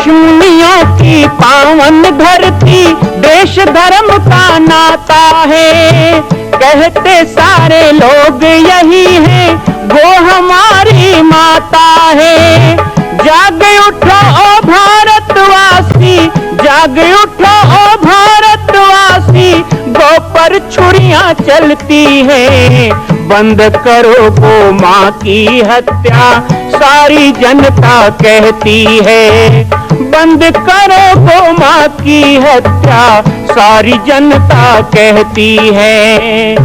ऋषिमुनियों की पावन धरती, देश धर्म का नाता है। कहते सारे लोग यही है, वो हमारी माता है। जाग उठो ओ भारतवासी, जाग उठो ओ भारतवासी, गौ पर छुरियां चलती है। बंद करो गौ माँ की हत्या, सारी जनता कहती है। बंद करो गौ माँ की हत्या, सारी जनता कहती है।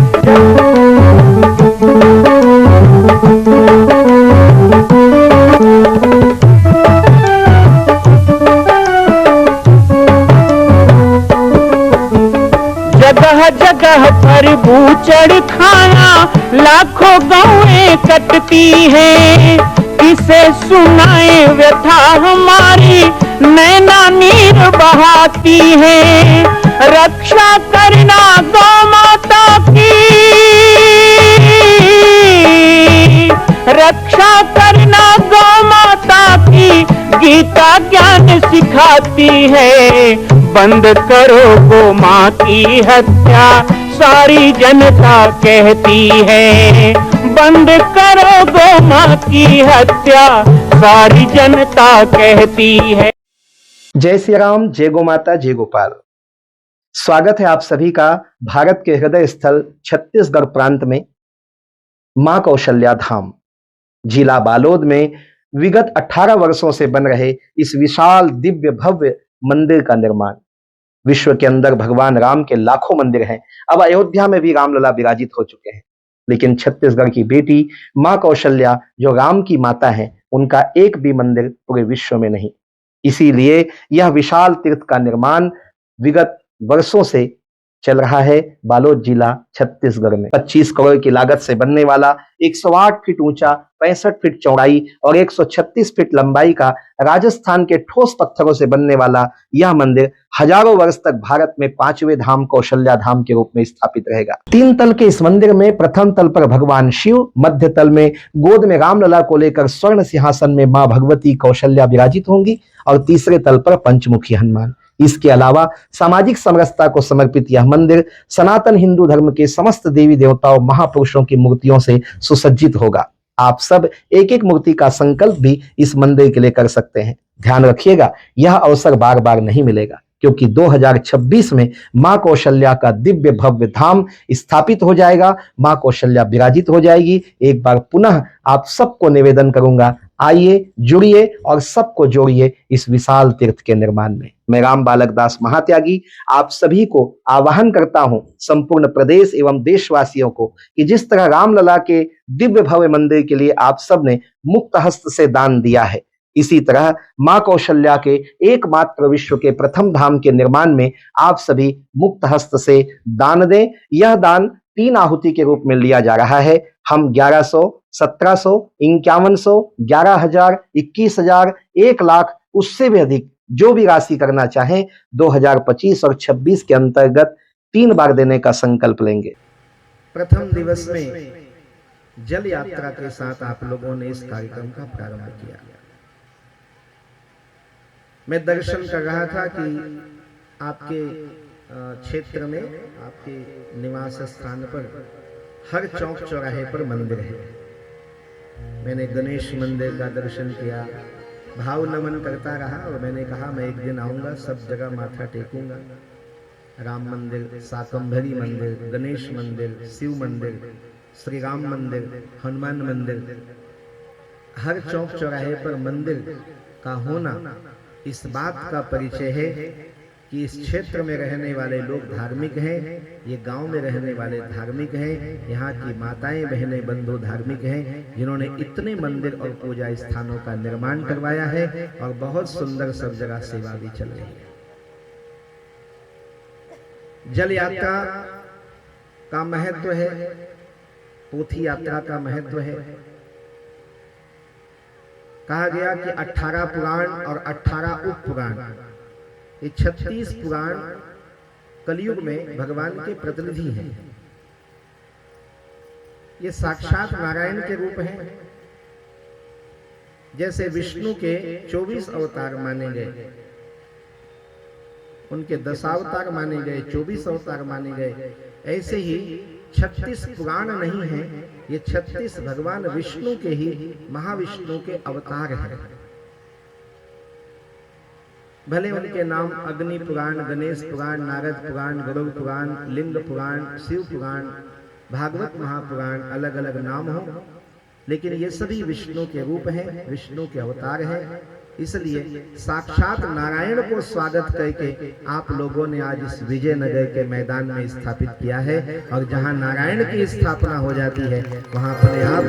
जगह जगह पर बूचड़ खाना, लाखों गौएं कटती हैं। किसे सुनाए व्यथा हमारी, नैना नीर बहाती है। रक्षा करना गौ माता की, रक्षा करना गौ माता की, गीता ज्ञान सिखाती है। बंद करो गौ माँ की हत्या, सारी जनता कहती है। बंद करो गौ माँ की हत्या, सारी जनता कहती है। जय श्री राम, जय गौ माता, जय गोपाल। स्वागत है आप सभी का भारत के हृदय स्थल छत्तीसगढ़ प्रांत में मां कौशल्या धाम जिला बालोद में विगत 18 वर्षों से बन रहे इस विशाल दिव्य भव्य मंदिर का निर्माण। विश्व के अंदर भगवान राम के लाखों मंदिर हैं। अब अयोध्या में भी रामलला विराजित हो चुके हैं, लेकिन छत्तीसगढ़ की बेटी मां कौशल्या जो राम की माता है, उनका एक भी मंदिर पूरे विश्व में नहीं। इसीलिए यह विशाल तीर्थ का निर्माण विगत वर्षों से चल रहा है बालोद जिला छत्तीसगढ़ में। 25 करोड़ की लागत से बनने वाला 108 फीट ऊंचा, 65 फीट चौड़ाई और 136 फीट लंबाई का राजस्थान के ठोस पत्थरों से बनने वाला यह मंदिर हजारों वर्ष तक भारत में 5वें धाम कौशल्या धाम के रूप में स्थापित रहेगा। 3 तल के इस मंदिर में प्रथम तल पर भगवान शिव, मध्य तल में गोद में रामलला को लेकर स्वर्ण सिंहासन में मां भगवती कौशल्या विराजित होंगी और तीसरे तल पर पंचमुखी हनुमान। इसके अलावा सामाजिक समरसता को समर्पित यह मंदिर सनातन हिंदू धर्म के समस्त देवी देवताओं महापुरुषों की मूर्तियों से सुसज्जित होगा। आप सब एक एक मूर्ति का संकल्प भी इस मंदिर के लिए कर सकते हैं। ध्यान रखिएगा, यह अवसर बार बार नहीं मिलेगा, क्योंकि 2026 में मां कौशल्या का दिव्य भव्य धाम स्थापित हो जाएगा। मां कौशल्या विराजित हो जाएगी। एक बार पुनः आप सबको निवेदन करूंगा, आइए, जुड़िए और सबको जोड़िए इस विशाल तीर्थ के निर्माण में। मैं राम बालक दास महात्यागी आप सभी को आह्वान करता हूं, संपूर्ण प्रदेश एवं देशवासियों को, कि जिस तरह रामलला के दिव्य भव्य मंदिर के लिए आप सब ने मुक्त हस्त से दान दिया है, इसी तरह मां कौशल्या के एकमात्र विश्व के प्रथम धाम के निर्माण में आप सभी मुक्त हस्त से दान दें। यह दान 3 आहुति के रूप में लिया जा रहा है। हम 1100, 1700, 5100, 11,000, 21,000, 1 लाख, उससे भी अधिक जो भी राशि करना चाहें 2025 और 26 के अंतर्गत 3 बार देने का संकल्प लेंगे। प्रथम दिवस में जल यात्रा के साथ आप लोगों ने इस कार्यक्रम का प्रारंभ किया। मैं दर्शन कर रहा था कि आपके क्षेत्र में, आपके निवास स्थान पर हर चौक चौराहे पर मंदिर है। मैंने गणेश मंदिर का दर्शन किया, भाव नमन करता रहा और मैंने कहा मैं एक दिन आऊंगा, सब जगह माथा टेकूंगा। राम मंदिर, शाकंभरी मंदिर, गणेश मंदिर, शिव मंदिर, श्री राम मंदिर, हनुमान मंदिर, हर चौक चौराहे पर मंदिर का होना इस बात का परिचय है कि इस क्षेत्र में रहने वाले लोग धार्मिक हैं, ये गांव में रहने वाले धार्मिक हैं, यहाँ की माताएं बहनें बंधु धार्मिक हैं, जिन्होंने इतने मंदिर और पूजा स्थानों का निर्माण करवाया है और बहुत सुंदर सब जगह सेवा भी चल रही है। जल यात्रा का महत्व है, पोथी यात्रा का महत्व है। कहा गया कि 18 पुराण और 18 उप पुराण, ये 36 पुराण कलयुग में भगवान के प्रतिनिधि हैं। ये साक्षात नारायण के रूप हैं। जैसे विष्णु के 24 अवतार माने गए, उनके 10 अवतार माने गए, 24 अवतार माने गए, ऐसे ही 36 पुराण नहीं है, ये 36 भगवान विष्णु के ही, महाविष्णु के अवतार हैं। भले उनके नाम अग्नि पुराण, गणेश पुराण, नारद पुराण, गरुड़ पुराण, लिंग पुराण, शिव पुराण, भागवत महापुराण अलग अलग नाम हो, लेकिन ये सभी विष्णु के रूप हैं, विष्णु के अवतार हैं। इसलिए साक्षात नारायण को स्वागत करके आप लोगों ने आज इस विजयनगर के मैदान में स्थापित किया है, और जहां नारायण की स्थापना हो जाती है वहां अपने आप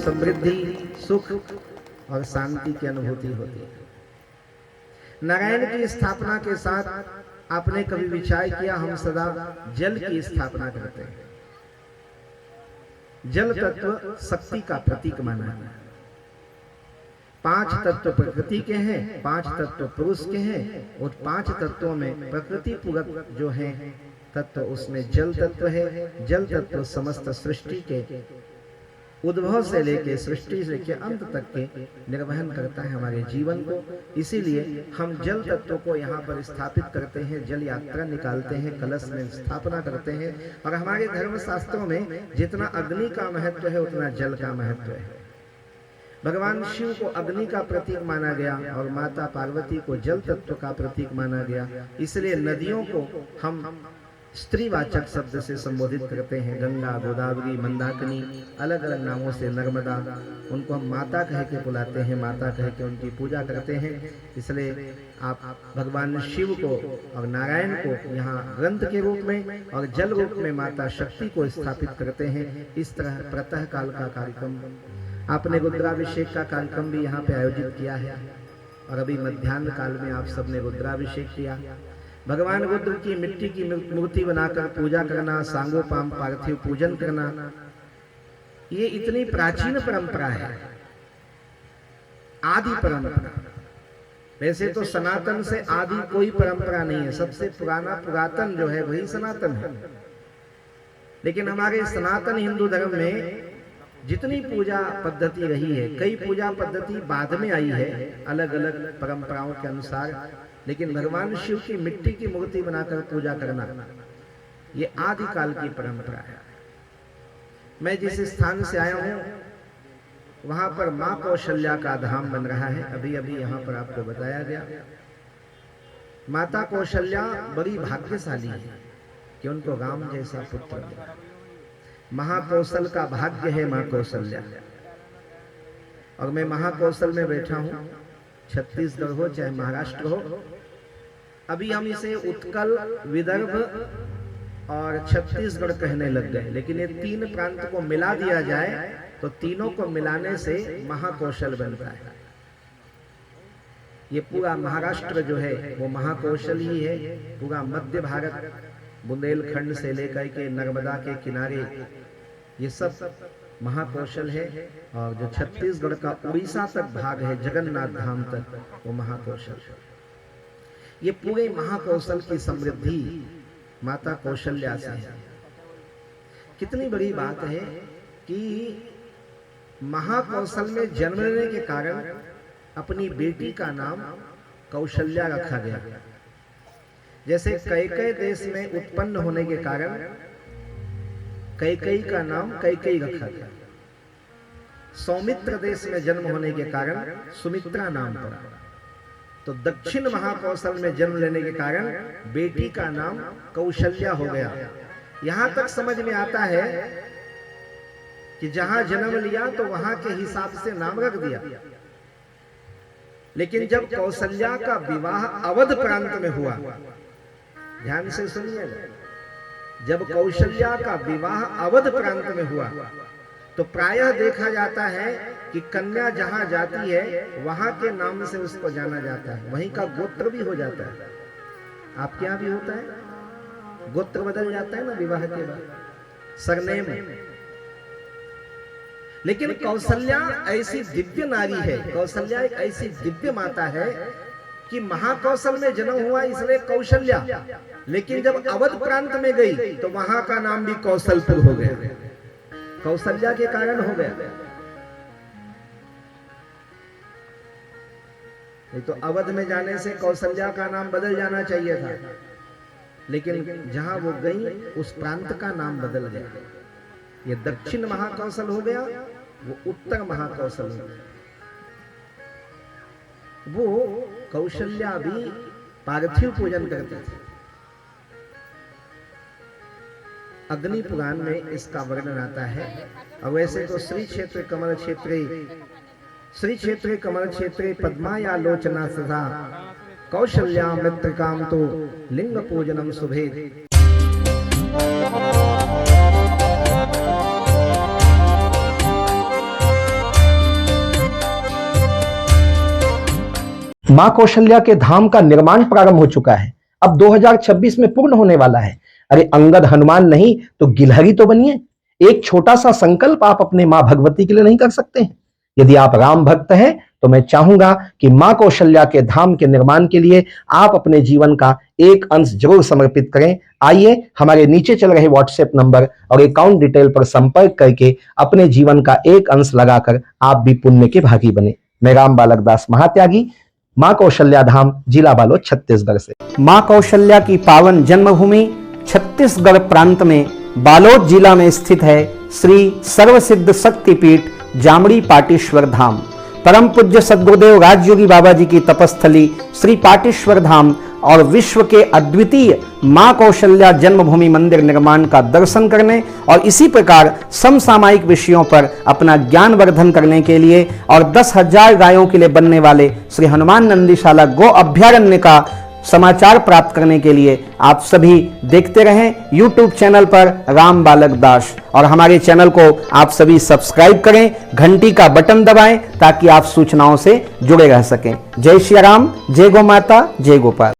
समृद्धि, सुख और शांति की अनुभूति होती है। नारायण की स्थापना के साथ आपने कभी विचार किया, हम सदा जल की स्थापना करते हैं। जल तत्व शक्ति का प्रतीक माना है। 5 तत्व प्रकृति के हैं, 5 तत्व पुरुष के हैं, और 5 तत्वों में प्रकृति पूरक जो है तत्व, उसमें जल तत्व है। जल तत्व समस्त सृष्टि के उद्भव से लेके सृष्टि से लेके अंत तक के निर्वहन करता है हमारे जीवन को। इसीलिए हम जल तत्व को यहाँ पर स्थापित करते हैं, जल यात्रा निकालते हैं, कलश में स्थापना करते हैं। और हमारे धर्म शास्त्रों में जितना अग्नि का महत्व है उतना जल का महत्व है। भगवान शिव को अग्नि का प्रतीक माना गया और माता पार्वती को जल तत्व का प्रतीक माना गया। इसलिए नदियों को हम स्त्रीवाचक शब्द से संबोधित करते हैं। गंगा, गोदावरी, मंदाकिनी, अलग अलग नामों से, नर्मदा, उनको हम माता कह के बुलाते हैं, माता कह के उनकी पूजा करते हैं। इसलिए आप भगवान शिव को और नारायण को यहाँ ग्रंथ के रूप में और जल रूप में माता शक्ति को स्थापित करते हैं। इस तरह प्रातः काल का कार्यक्रम, आपने रुद्राभिषेक का कार्यक्रम भी यहाँ पे आयोजित किया है, और अभी मध्याह्न काल में आप सबने रुद्राभिषेक किया। भगवान रुद्र की मिट्टी की मूर्ति बनाकर पूजा करना, सांगोपांग पार्थिव पूजन करना, ये इतनी प्राचीन परंपरा है, आदि परंपरा। वैसे तो सनातन से आदि कोई परंपरा नहीं है, सबसे पुराना पुरातन जो है वही सनातन है। लेकिन हमारे सनातन हिंदू धर्म में जितनी पूजा पद्धति रही है, कई पूजा पद्धति बाद में आई है अलग अलग परंपराओं के अनुसार, लेकिन भगवान शिव की मिट्टी की मूर्ति बनाकर पूजा करना ये आदिकाल की परंपरा है। मैं जिस स्थान से आया हूं वहां पर मां कौशल्या का धाम बन रहा है, अभी अभी यहां पर आपको बताया गया। माता कौशल्या बड़ी भाग्यशाली है कि उनको राम जैसा पुत्र मिला। महाकौशल का भाग्य है मां कौशल्या। और मैं महाकौशल में बैठा हूं, छत्तीसगढ़ हो चाहे महाराष्ट्र हो। अभी हम इसे उत्कल, विदर्भ और छत्तीसगढ़ कहने लग गए, लेकिन ये 3 प्रांत को मिला दिया जाए तो तीनों को मिलाने से महाकौशल बनता है। ये पूरा महाराष्ट्र जो है वो महाकौशल ही है। पूरा मध्य भारत, बुंदेलखंड से लेकर के नर्मदा के किनारे, ये सब महाकौशल है। और जो छत्तीसगढ़ का उड़ीसा तक भाग है, जगन्नाथ धाम तक, वो महाकौशल है। ये पूरे महाकौशल की समृद्धि माता कौशल्या से है। कितनी बड़ी बात है कि महाकौशल में जन्म लेने के कारण अपनी बेटी का नाम कौशल्या रखा गया। जैसे कैकेयी देश में उत्पन्न होने के कारण कैकेयी का नाम कैकेयी रखा गया। सौमित्र देश में जन्म होने के कारण सुमित्रा नाम पड़ा। तो दक्षिण महाकौशल में जन्म लेने के कारण बेटी का नाम कौशल्या हो गया। यहां तक समझ में आता है कि जहां जन्म लिया तो वहां के हिसाब से नाम रख दिया। लेकिन जब कौशल्या का विवाह अवध प्रांत में हुआ, ध्यान से सुनिएगा, जब कौशल्या का विवाह अवध प्रांत में हुआ तो प्रायः देखा जाता है कि कन्या जहां जाती है वहां के नाम से उसको जाना जाता है, वहीं का गोत्र भी हो जाता है। आपके यहां भी होता है, गोत्र बदल जाता है ना विवाह के बाद, सरनेम। लेकिन कौशल्या ऐसी दिव्य नारी है, कौशल्या एक ऐसी दिव्य माता है कि महाकौशल में जन्म हुआ इसलिए कौशल्या, लेकिन जब अवध प्रांत में गई तो वहां का नाम भी कौशलपुर हो गया, कौशल्या के कारण हो गया। नहीं तो अवध में जाने से कौशल्या का नाम बदल जाना चाहिए था, लेकिन जहां वो गई उस प्रांत का नाम बदल गया। ये दक्षिण महाकौशल हो गया, वो उत्तर महाकौशल हो गया। वो कौशल्या भी पार्थिव पूजन करते थे। अग्नि पुराण में इसका वर्णन आता है। और वैसे तो श्री क्षेत्र कमल क्षेत्रे पद्मायालोचना सदा कौशल्या मित्रकाम तो लिंग पूजनम शुभे। मां कौशल्या के धाम का निर्माण प्रारंभ हो चुका है, अब 2026 में पूर्ण होने वाला है। अरे अंगद हनुमान नहीं तो गिलहरी तो बनिए। एक छोटा सा संकल्प आप अपने मां भगवती के लिए नहीं कर सकते हैं? यदि आप राम भक्त हैं तो मैं चाहूंगा कि मां कौशल्या के धाम के निर्माण के लिए आप अपने जीवन का एक अंश जरूर समर्पित करें। आइए हमारे नीचे चल रहे व्हाट्सएप नंबर और अकाउंट डिटेल पर संपर्क करके अपने जीवन का एक अंश लगाकर आप भी पुण्य के भागी बने। मैं राम बालक दास महात्यागी, मां कौशल्या धाम, जिला बालोद, छत्तीसगढ़ से। मां कौशल्या की पावन जन्मभूमि छत्तीसगढ़ प्रांत में बालोद जिला में स्थित है श्री सर्वसिद्ध शक्तिपीठ जामड़ी पाटेश्वर धाम। परम पूज्य सद्गुरुदेव राजयोगी बाबा जी की तपस्थली श्री पाटेश्वर धाम और विश्व के अद्वितीय मां कौशल्या जन्मभूमि मंदिर निर्माण का दर्शन करने और इसी प्रकार समसामयिक विषयों पर अपना ज्ञान वर्धन करने के लिए और 10,000 गायों के लिए बनने वाले श्री हनुमान नंदीशाला गो अभ्यारण्य का समाचार प्राप्त करने के लिए आप सभी देखते रहें YouTube चैनल पर राम बालक दास, और हमारे चैनल को आप सभी सब्सक्राइब करें, घंटी का बटन दबाएं ताकि आप सूचनाओं से जुड़े रह सकें। जय श्री राम, जय गौ माता, जय गोपाल।